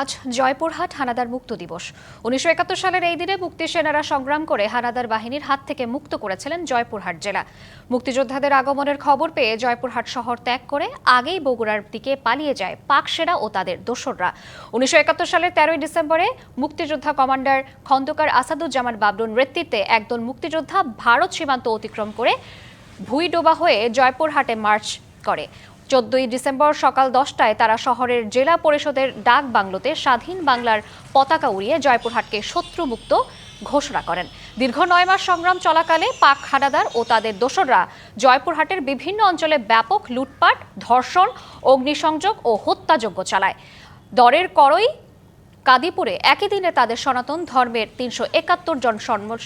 আজ জয়পুরহাট হানাদার মুক্ত দিবস। ১৯৭১ সালের এই দিনে মুক্তি সেনারা সংগ্রাম করে হানাদার বাহিনীর হাত থেকে মুক্ত করেছিলেন জয়পুরহাট জেলা। মুক্তিযোদ্ধাদের আগমনের খবর পেয়ে জয়পুরহাট শহর ত্যাগ করে আগেই বগুড়ার দিকে পালিয়ে যায় পাক সেনা ও তাদের দোসররা। ১৯৭১ সালের ১৩ই ডিসেম্বরে মুক্তিযোদ্ধা কমান্ডার খন্দকার আসাদুজ্জামান বাবলুর নেতৃত্বে একদল মুক্তিযোদ্ধা ভারত সীমান্ত অতিক্রম করে ভুইডোবা হয়ে জয়পুরহাটে মার্চ করে। ১৪ই ডিসেম্বর সকাল ১০টায় তারা শহরের জেলা পরিষদের ডাক বাংলোতে স্বাধীন বাংলার পতাকা উড়িয়ে জয়পুরহাটকে শত্রুমুক্ত ঘোষণা করেন। দীর্ঘ ৯ মাস সংগ্রাম চলাকালে পাক হানাদার ও তাদের দোসররা জয়পুরহাটের বিভিন্ন অঞ্চলে ব্যাপক লুটপাট, ধর্ষণ, অগ্নিসংযোগ ও হত্যাযজ্ঞ চালায়। দরের করই কাদিপুরে একই দিনে তাদের সনাতন ধর্মের ৩৭১ জন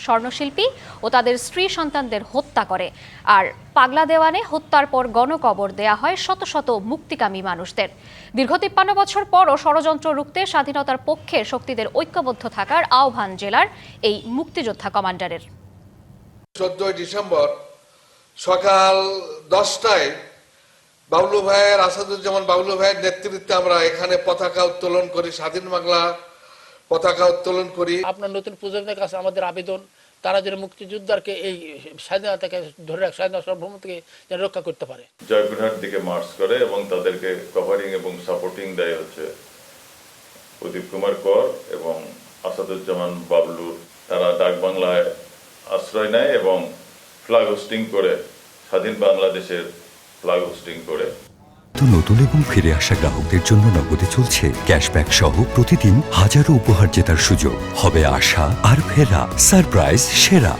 স্বর্ণশিল্পী ও তাদের স্ত্রী সন্তানদের হত্যা করে। আর পাগলা দেওয়ানে হত্যার পর গণকবর দেয়া হয় শত শত মুক্তিকামী মানুষদের। দীর্ঘ ৫৩ বছর পরও ষড়যন্ত্র রুখতে স্বাধীনতার পক্ষে শক্তিদের ঐক্যবদ্ধ থাকার আহ্বান জেলার এই মুক্তিযোদ্ধা কমান্ডারের। ১৪ই ডিসেম্বর সকাল ১০টায় বাবলু ভাইয়ের আসাদুজ্জামান বাবলু ভাইয়ের নেতৃত্বে আমরা এখানে পতাকা উত্তোলন করি, স্বাধীন বাংলা পতাকা উত্তোলন করি। আপনার নতুন প্রজন্মের কাছে আমাদের আবেদন, তারা যেন মুক্তিযোদ্ধাকে এই স্বাধীনতাকে ধরে রাখ, স্বাধীনতা সার্বভৌম থেকে যেন রক্ষা করতে পারে। জয়পুরহাট দিকে মার্চ করে এবং তাদেরকে কভারিং এবং সাপোর্টিং দেয় হচ্ছে প্রদীপ কুমার কর এবং আসাদুজ্জামান বাবলুর। তারা ডাক বাংলায় আশ্রয় নেয় এবং ফ্ল্যাগ হোস্টিং করে স্বাধীন বাংলাদেশের ফ্ল্যাগ হোস্টিং করে। নতুন এবং ফিরে আসা গ্রাহকদের জন্য নগদে চলছে ক্যাশব্যাক সহ প্রতিদিন হাজারো উপহার জেতার সুযোগ। হবে আশা আর ফেরা সারপ্রাইজ সেরা।